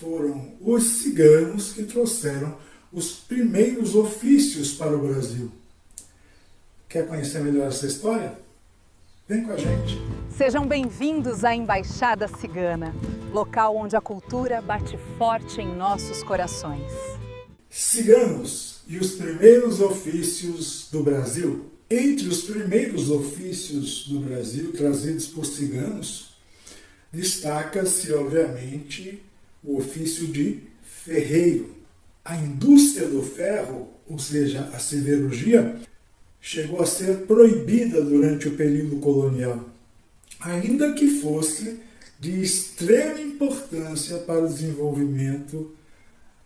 Foram os ciganos que trouxeram os primeiros ofícios para o Brasil. Quer conhecer melhor essa história? Vem com a gente! Sejam bem-vindos à Embaixada Cigana, local onde a cultura bate forte em nossos corações. Ciganos e os primeiros ofícios do Brasil. Entre os primeiros ofícios do Brasil trazidos por ciganos, destaca-se, obviamente, o ofício de ferreiro. A indústria do ferro, ou seja, a siderurgia, chegou a ser proibida durante o período colonial, ainda que fosse de extrema importância para o desenvolvimento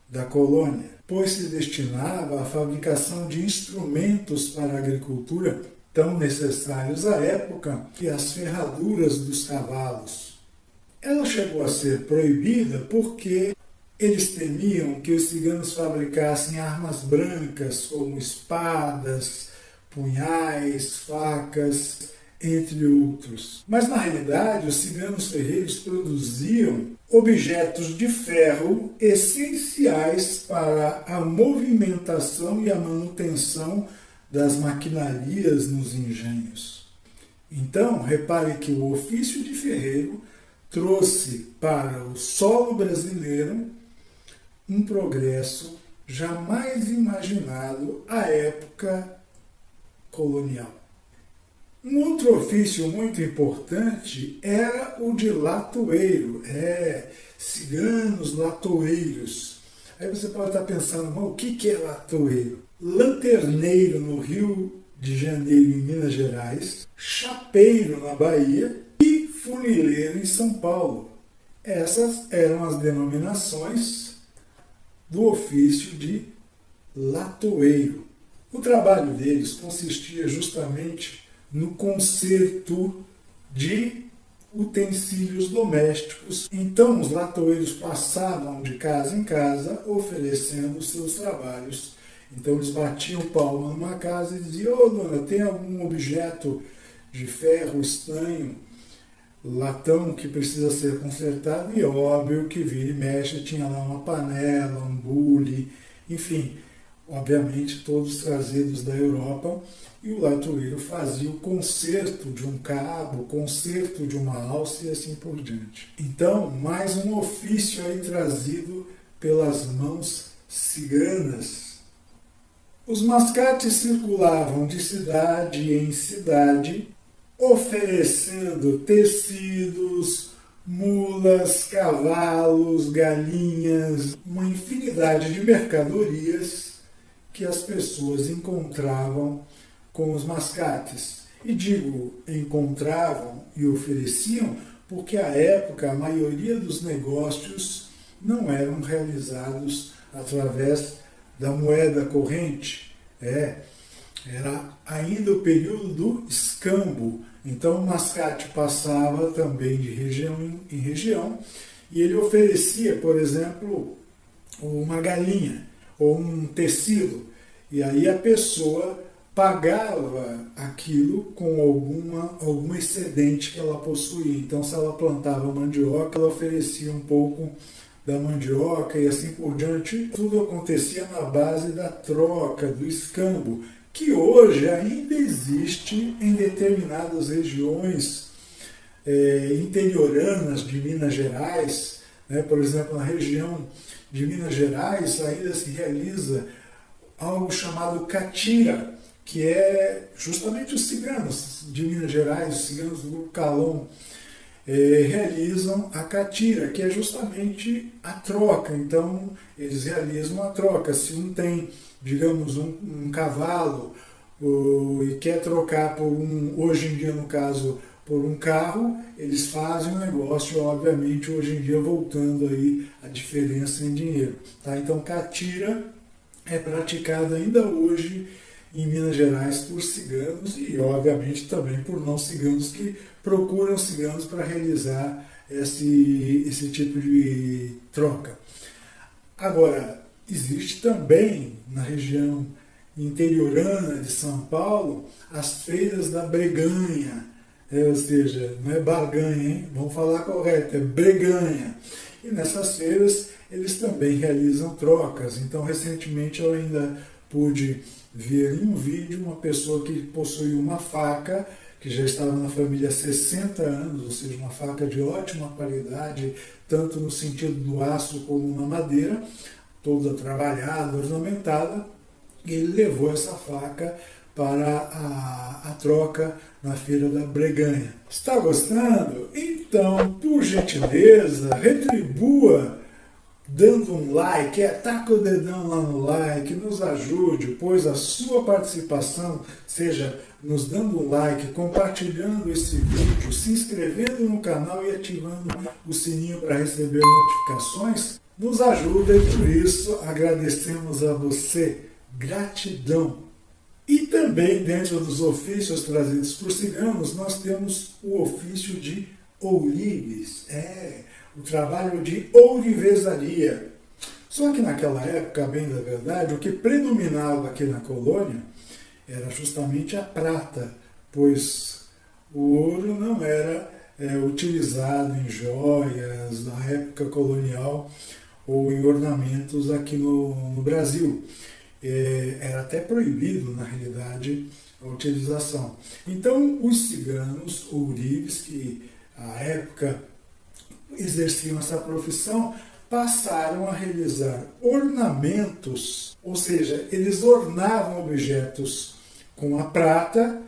da colônia, pois se destinava à fabricação de instrumentos para a agricultura tão necessários à época que as ferraduras dos cavalos. Ela chegou a ser proibida porque eles temiam que os ciganos fabricassem armas brancas como espadas, punhais, facas, entre outros. Mas, na realidade, os ciganos ferreiros produziam objetos de ferro essenciais para a movimentação e a manutenção das maquinarias nos engenhos. Então, repare que o ofício de ferreiro trouxe para o solo brasileiro um progresso jamais imaginado à época colonial. Um outro ofício muito importante era o de latoeiro, ciganos latoeiros. Aí você pode estar pensando, mas o que é latoeiro? Lanterneiro no Rio de Janeiro, em Minas Gerais, chapeiro na Bahia e funileiro em São Paulo. Essas eram as denominações do ofício de latoeiro. O trabalho deles consistia justamente no conserto de utensílios domésticos. Então, os latoeiros passavam de casa em casa oferecendo os seus trabalhos. Então, eles batiam palma numa casa e diziam: "Ô, dona, tem algum objeto de ferro, estanho, latão que precisa ser consertado?" E óbvio que vira e mexe, tinha lá uma panela, um bule, enfim, obviamente todos trazidos da Europa, e o latoeiro fazia o conserto de um cabo, o conserto de uma alça e assim por diante. Então, mais um ofício aí trazido pelas mãos ciganas. Os mascates circulavam de cidade em cidade, oferecendo tecidos, mulas, cavalos, galinhas, uma infinidade de mercadorias que as pessoas encontravam com os mascates. E digo encontravam e ofereciam porque à época a maioria dos negócios não eram realizados através da moeda corrente. Era ainda o período do escambo. Então o mascate passava também de região em região e ele oferecia, por exemplo, uma galinha ou um tecido. E aí a pessoa pagava aquilo com algum excedente que ela possuía. Então, se ela plantava mandioca, ela oferecia um pouco da mandioca e assim por diante. Tudo acontecia na base da troca, do escambo, que hoje ainda existe em determinadas regiões interioranas de Minas Gerais. Por exemplo, na região de Minas Gerais ainda se realiza algo chamado catira, que é justamente os ciganos de Minas Gerais, os ciganos do Grupo Calon, realizam a catira, que é justamente a troca. Então, eles realizam a troca. Se um tem, digamos, um cavalo e quer trocar por hoje em dia, no caso, por um carro, eles fazem o negócio, obviamente, hoje em dia, voltando aí a diferença em dinheiro. Tá? Então, catira é praticada ainda hoje em Minas Gerais por ciganos e, obviamente, também por não ciganos que procuram ciganos para realizar esse tipo de troca. Agora, existe também na região interiorana de São Paulo as feiras da Breganha, ou seja, não é barganha, hein? Vamos falar correto, é Breganha. E nessas feiras eles também realizam trocas. Então, recentemente eu ainda pude ver em um vídeo uma pessoa que possuía uma faca, que já estava na família há 60 anos, ou seja, uma faca de ótima qualidade, tanto no sentido do aço como na madeira, toda trabalhada, ornamentada, e ele levou essa faca para a troca na Feira da Breganha. Está gostando? Então, por gentileza, retribua dando um like, taca o dedão lá no like, nos ajude, pois a sua participação, seja nos dando um like, compartilhando esse vídeo, se inscrevendo no canal e ativando o sininho para receber notificações, nos ajuda e por isso agradecemos a você. Gratidão! E também dentro dos ofícios trazidos por ciganos, nós temos o ofício de ourives, o trabalho de ourivesaria. Só que naquela época, bem da verdade, o que predominava aqui na colônia era justamente a prata, pois o ouro não era utilizado em joias na época colonial ou em ornamentos aqui no Brasil. Era até proibido, na realidade, a utilização. Então, os ciganos ourives, que à época exerciam essa profissão, passaram a realizar ornamentos, ou seja, eles ornavam objetos com a prata,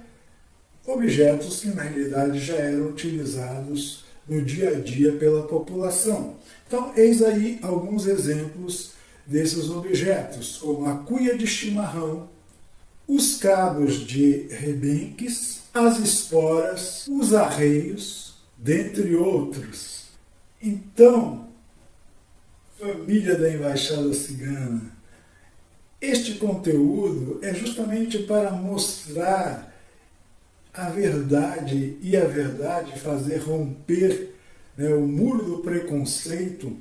objetos que na realidade já eram utilizados no dia a dia pela população. Então, eis aí alguns exemplos desses objetos, como a cuia de chimarrão, os cabos de rebenques, as esporas, os arreios, dentre outros. Então, família da Embaixada Cigana, este conteúdo é justamente para mostrar a verdade e a verdade fazer romper o muro do preconceito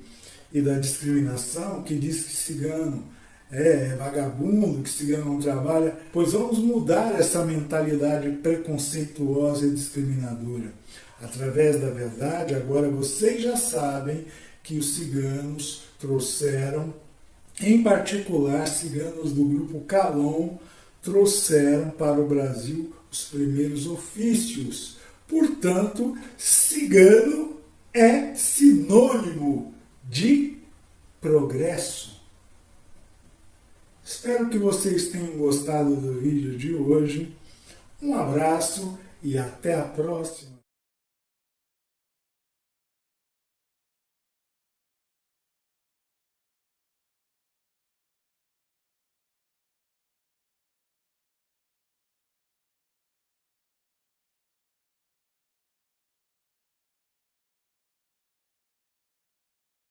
e da discriminação que diz que cigano é vagabundo, que cigano não trabalha, pois vamos mudar essa mentalidade preconceituosa e discriminadora. Através da verdade, agora vocês já sabem que os ciganos trouxeram, em particular ciganos do grupo Calon, trouxeram para o Brasil os primeiros ofícios. Portanto, cigano é sinônimo de progresso. Espero que vocês tenham gostado do vídeo de hoje. Um abraço e até a próxima.